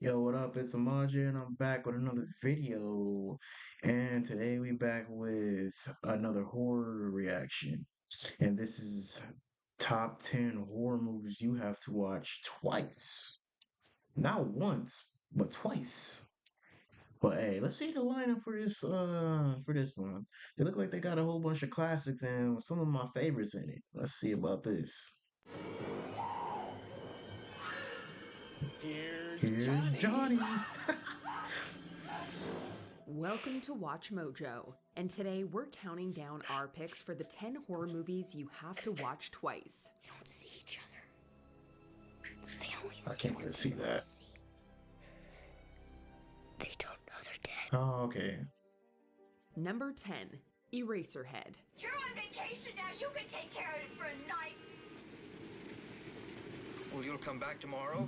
Yo, what up? It's Amaja, and I'm back with another video. And today we back with another horror reaction. And this is top 10 horror movies you have to watch twice. Not once, but twice. But hey, let's see the lineup for this one. They look like they got a whole bunch of classics and some of my favorites in it. Let's see about this. Here's Here's Johnny. Johnny. Welcome to Watch Mojo, and today we're counting down our picks for the 10 horror movies you have to watch twice. They don't see each other. They only I see can't what even they see wanna that. see. They don't know they're dead. Oh, okay. Number 10, Eraserhead. You're on vacation now. You can take care of it for a night. Well, you'll come back tomorrow?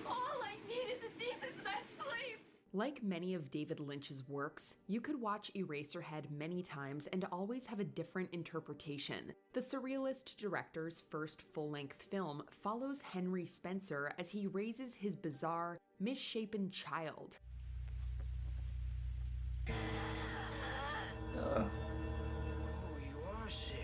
All I need is a decent night's sleep. Like many of David Lynch's works, you could watch Eraserhead many times and always have a different interpretation. The surrealist director's first full-length film follows Henry Spencer as he raises his bizarre, misshapen child. Uh, Oh, you are sick.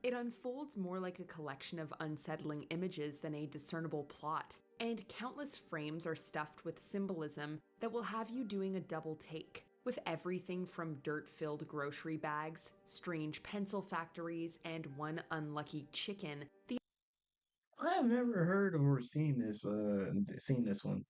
It unfolds more like a collection of unsettling images than a discernible plot, and countless frames are stuffed with symbolism that will have you doing a double take. With everything from dirt-filled grocery bags, strange pencil factories, and one unlucky chicken, the I have never heard or seen this one.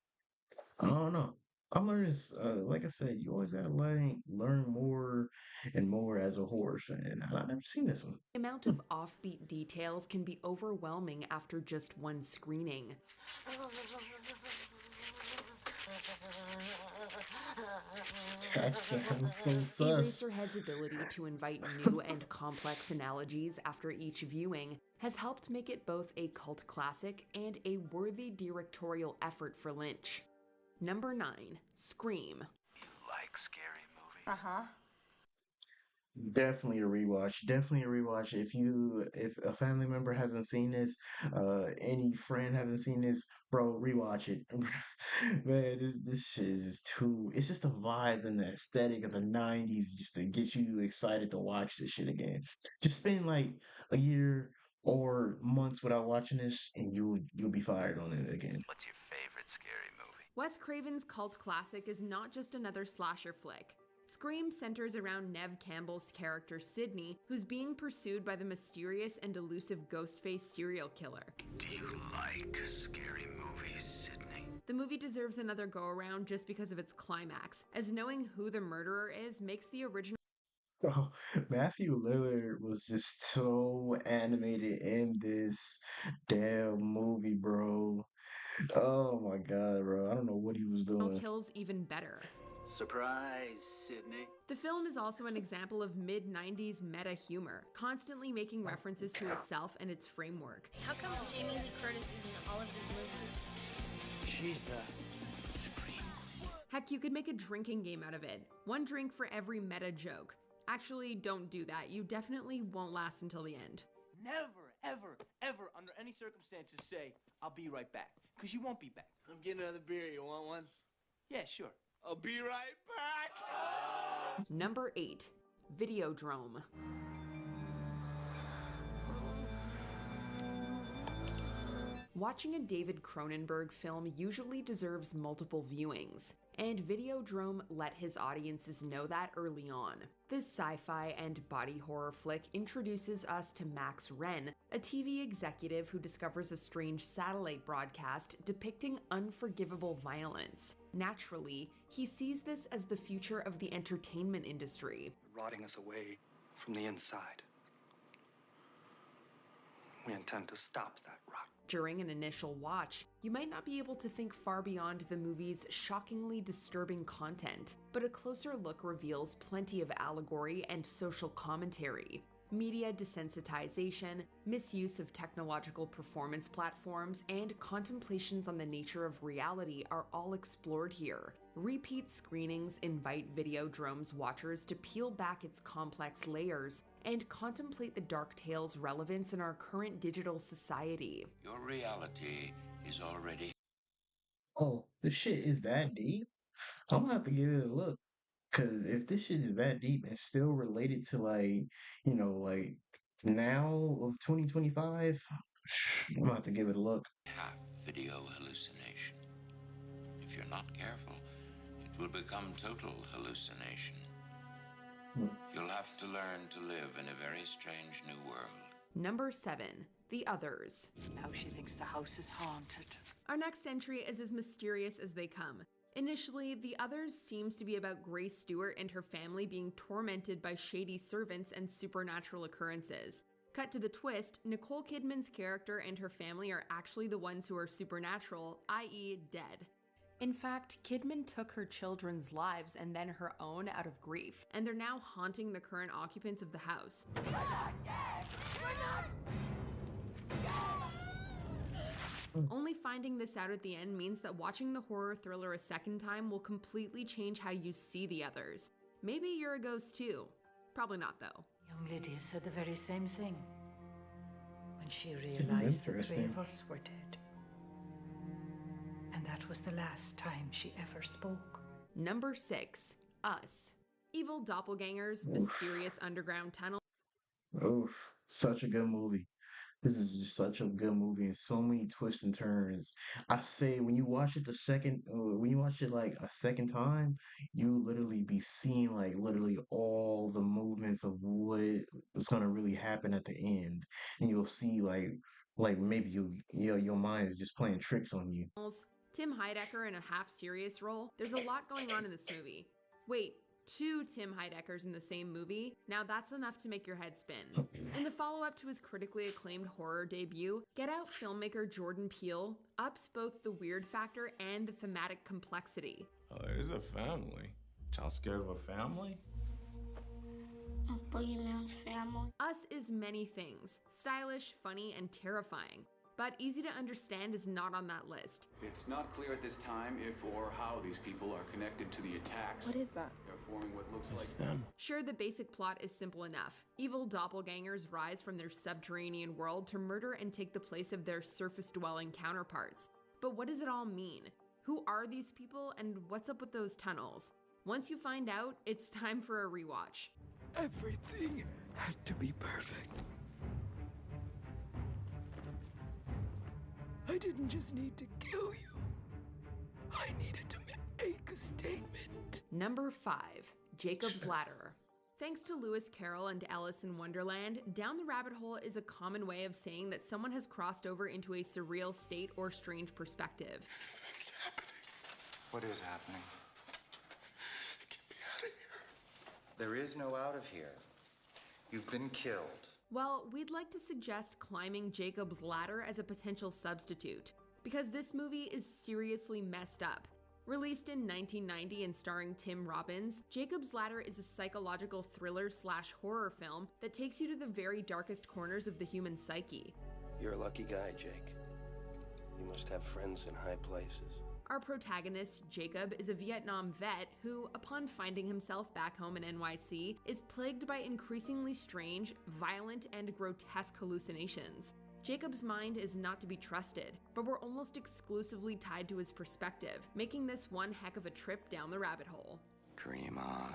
I don't know. I'm learning this, like I said, you always gotta learn more and more as a horror fan. And I've never seen this one. amount of offbeat details can be overwhelming after just one screening. That sounds so sus. Eraserhead's ability to invite new and complex analogies after each viewing has helped make it both a cult classic and a worthy directorial effort for Lynch. Number 9, Scream. You like scary movies? Uh-huh. Definitely a rewatch. Definitely a rewatch. If a family member hasn't seen this, any friend haven't seen this, bro, rewatch it. Man, this shit is just too. It's just the vibes and the aesthetic of the '90s, just to get you excited to watch this shit again. Just spend like a year or months without watching this, and you'll be fired on it again. What's your favorite scary movie? Wes Craven's cult classic is not just another slasher flick. Scream centers around Neve Campbell's character Sidney, who's being pursued by the mysterious and elusive Ghostface serial killer. Do you like scary movies, Sydney? The movie deserves another go-around just because of its climax, as knowing who the murderer is makes the original Oh, Matthew Lillard was just so animated in this damn movie, bro. Oh my God, bro. I don't know what he was doing. kills even better. Surprise, Sydney. The film is also an example of mid-90s meta humor, constantly making references to itself and its framework. How come Jamie Lee Curtis is in all of these movies? She's the Scream. Heck, you could make a drinking game out of it. One drink for every meta joke. Actually, don't do that. You definitely won't last until the end. Never, ever, ever, under any circumstances, say, I'll be right back. Because you won't be back. I'm getting another beer. You want one? Yeah, sure. I'll be right back. Number 8, Videodrome. Watching a David Cronenberg film usually deserves multiple viewings, and Videodrome let his audiences know that early on. This sci-fi and body horror flick introduces us to Max Wren, a TV executive who discovers a strange satellite broadcast depicting unforgivable violence. Naturally, he sees this as the future of the entertainment industry. Rotting us away from the inside. We intend to stop that rot. During an initial watch, you might not be able to think far beyond the movie's shockingly disturbing content, but a closer look reveals plenty of allegory and social commentary. Media desensitization, misuse of technological performance platforms, and contemplations on the nature of reality are all explored here. Repeat screenings invite Videodrome's watchers to peel back its complex layers and contemplate the dark tale's relevance in our current digital society. Your reality is already. Oh, this shit is that deep? I'm gonna have to give it a look. Cause if this shit is that deep and still related to like, like now of 2025, I'm gonna have to give it a look. Half video hallucination. If you're not careful, it will become total hallucination. Hmm. You'll have to learn to live in a very strange new world. Number 7. The Others. Now she thinks the house is haunted. Our next entry is as mysterious as they come. Initially, The Others seems to be about Grace Stewart and her family being tormented by shady servants and supernatural occurrences. Cut to the twist, Nicole Kidman's character and her family are actually the ones who are supernatural, i.e. dead. In fact, Kidman took her children's lives and then her own out of grief, and they're now haunting the current occupants of the house. We're not dead! We're not Only finding this out at the end means that watching the horror thriller a second time will completely change how you see the others. Maybe you're a ghost too. Probably not though. Young Lydia said the very same thing when she Seems realized the three interesting. of us were dead. And that was the last time she ever spoke. Number 6. Us. Evil doppelgangers, mysterious underground tunnels, Oof, such a good movie. This is just such a good movie and so many twists and turns. I say when you watch it when you watch it like a second time, you literally be seeing like literally all the movements of what is gonna really happen at the end, and you'll see like maybe your mind is just playing tricks on you. Tim Heidecker in a half-serious role. There's a lot going on in this movie. Wait, 2 Tim Heideckers in the same movie? Now that's enough to make your head spin. In the follow-up to his critically acclaimed horror debut, Get Out filmmaker Jordan Peele ups both the weird factor and the thematic complexity. It's a family. Y'all scared of a family? Boogeyman's family. Us is many things, stylish, funny, and terrifying. But easy to understand is not on that list. It's not clear at this time if or how these people are connected to the attacks. What is that? They're forming what looks It's like them. Sure, the basic plot is simple enough. Evil doppelgangers rise from their subterranean world to murder and take the place of their surface-dwelling counterparts. But what does it all mean? Who are these people and what's up with those tunnels? Once you find out, it's time for a rewatch. Everything had to be perfect. I didn't just need to kill you. I needed to make a statement. Number 5. Jacob's Ladder. Thanks to Lewis Carroll and Alice in Wonderland, down the rabbit hole is a common way of saying that someone has crossed over into a surreal state or strange perspective. This isn't happening. What is happening? Get me out of here. There is no out of here. You've been killed. Well, we'd like to suggest climbing Jacob's Ladder as a potential substitute, because this movie is seriously messed up. Released in 1990 and starring Tim Robbins, Jacob's Ladder is a psychological thriller/horror film that takes you to the very darkest corners of the human psyche. You're a lucky guy, Jake. You must have friends in high places. Our protagonist, Jacob, is a Vietnam vet who, upon finding himself back home in NYC, is plagued by increasingly strange, violent, and grotesque hallucinations. Jacob's mind is not to be trusted, but we're almost exclusively tied to his perspective, making this one heck of a trip down the rabbit hole. Dream on.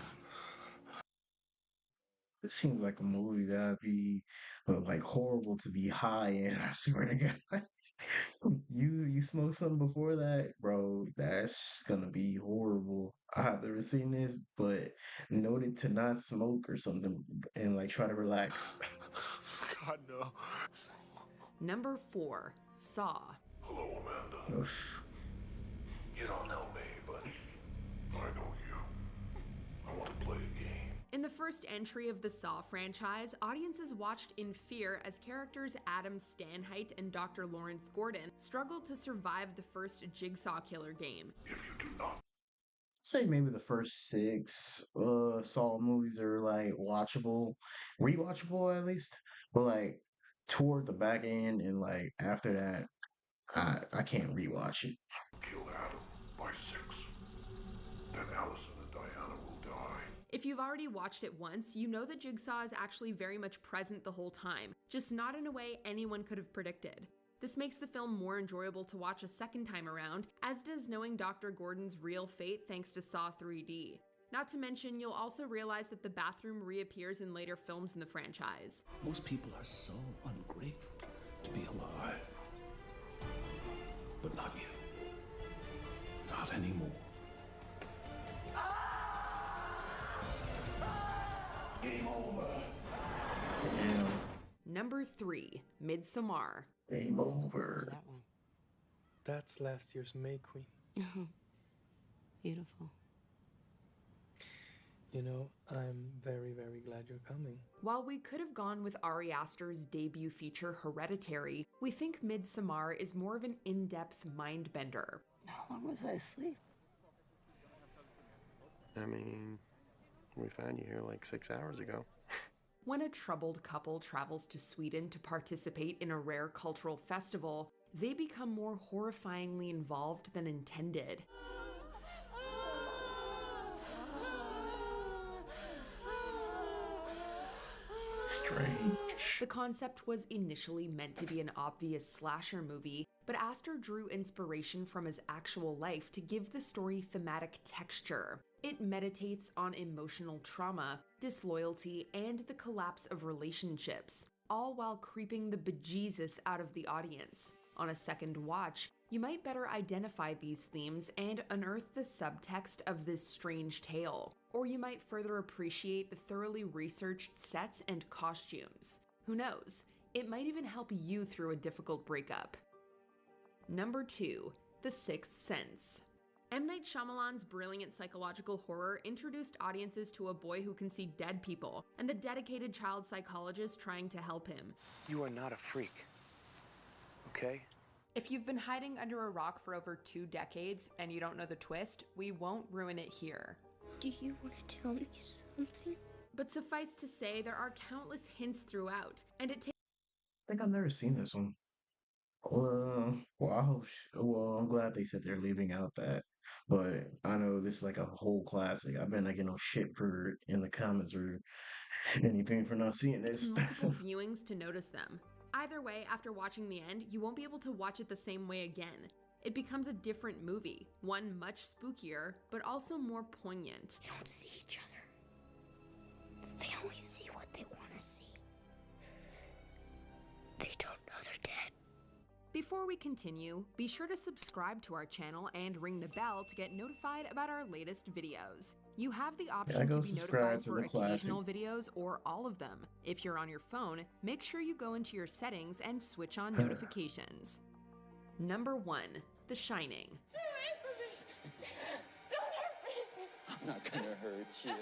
It seems like a movie that'd be like horrible to be high in. I swear to God. You smoke something before that, bro, that's gonna be horrible. I've never seen this, but noted to not smoke or something and like try to relax. God, no. Number 4. Saw. Hello, Amanda. Oof. You don't know me, but I know you. I want to play a game. In the first entry of the Saw franchise, audiences watched in fear as characters Adam Stanheight and Dr. Lawrence Gordon struggled to survive the first Jigsaw Killer game. If you do not, Say maybe the first 6 Saw movies are like watchable, rewatchable at least, but like toward the back end and like after that, I can't rewatch it. kill Adam by 6. then Allison and Diana will die. If you've already watched it once, you know that Jigsaw is actually very much present the whole time, just not in a way anyone could have predicted. This makes the film more enjoyable to watch a second time around, as does knowing Dr. Gordon's real fate thanks to Saw 3D. Not to mention, you'll also realize that the bathroom reappears in later films in the franchise. Most people are so ungrateful to be alive. But not you. Not anymore. Game over. Damn. Number 3, Midsommar. Game over. That one. That's last year's May Queen. Beautiful. You know, I'm very, very glad you're coming. While we could have gone with Ari Aster's debut feature Hereditary, we think Midsommar is more of an in-depth mind-bender. How long was I asleep? I mean, we found you here like 6 hours ago. When a troubled couple travels to Sweden to participate in a rare cultural festival, they become more horrifyingly involved than intended. Strange. The concept was initially meant to be an obvious slasher movie, but Aster drew inspiration from his actual life to give the story thematic texture. It meditates on emotional trauma, disloyalty, and the collapse of relationships, all while creeping the bejesus out of the audience. On a second watch, you might better identify these themes and unearth the subtext of this strange tale, or you might further appreciate the thoroughly researched sets and costumes. Who knows? It might even help you through a difficult breakup. Number 2, The Sixth Sense. M. Night Shyamalan's brilliant psychological horror introduced audiences to a boy who can see dead people, and the dedicated child psychologist trying to help him. You are not a freak, okay? If you've been hiding under a rock for over 2 decades and you don't know the twist, we won't ruin it here. Do you want to tell me something? But suffice to say, there are countless hints throughout, and it takes I think I've never seen this one. I'm glad they said they're leaving out that. But I know this is like a whole classic. I've been like, shit for in the comments or anything for not seeing this. multiple viewings to notice them. Either way, after watching the end, you won't be able to watch it the same way again. It becomes a different movie, one much spookier, but also more poignant. They don't see each other. They only see what they want to see. They don't know they're dead. Before we continue, be sure to subscribe to our channel and ring the bell to get notified about our latest videos. You have the option to be notified for occasional videos or all of them. If you're on your phone, make sure you go into your settings and switch on notifications. Number 1, The Shining. I'm not gonna hurt you.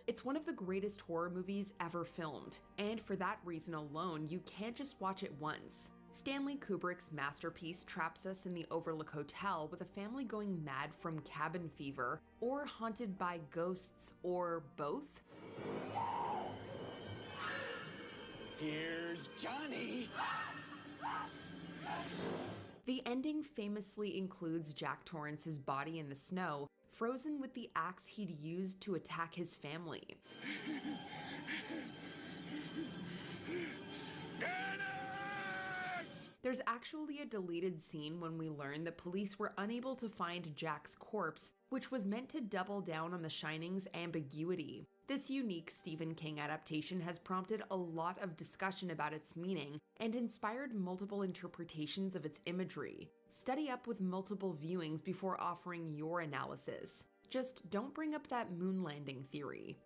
It's one of the greatest horror movies ever filmed, and for that reason alone, you can't just watch it once. Stanley Kubrick's masterpiece traps us in the Overlook Hotel with a family going mad from cabin fever, or haunted by ghosts, or both. Here's Johnny! The ending famously includes Jack Torrance's body in the snow, frozen with the axe he'd used to attack his family. There's actually a deleted scene when we learn that police were unable to find Jack's corpse, which was meant to double down on The Shining's ambiguity. This unique Stephen King adaptation has prompted a lot of discussion about its meaning and inspired multiple interpretations of its imagery. Study up with multiple viewings before offering your analysis. Just don't bring up that moon landing theory.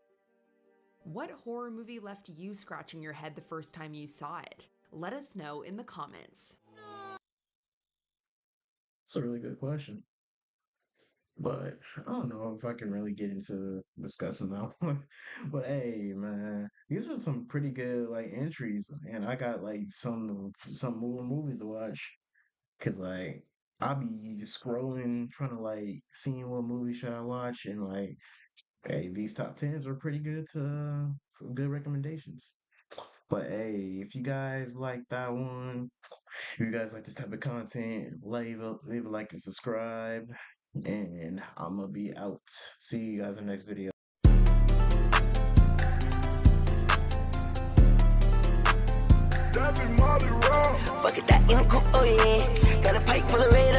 What horror movie left you scratching your head the first time you saw it? Let us know in the comments. It's a really good question. But I don't know if I can really get into discussing that one. But hey, man, these are some pretty good like entries, and I got like some more movies to watch. Cause like I'll be scrolling, trying to like seeing what movie should I watch, and like, hey, these top tens are pretty good to good recommendations. But hey, if you guys like that one, if you guys like this type of content, leave a like and subscribe. And I'm gonna be out. See you guys in the next video. Fuck it, that oh yeah. Got a pipe full of red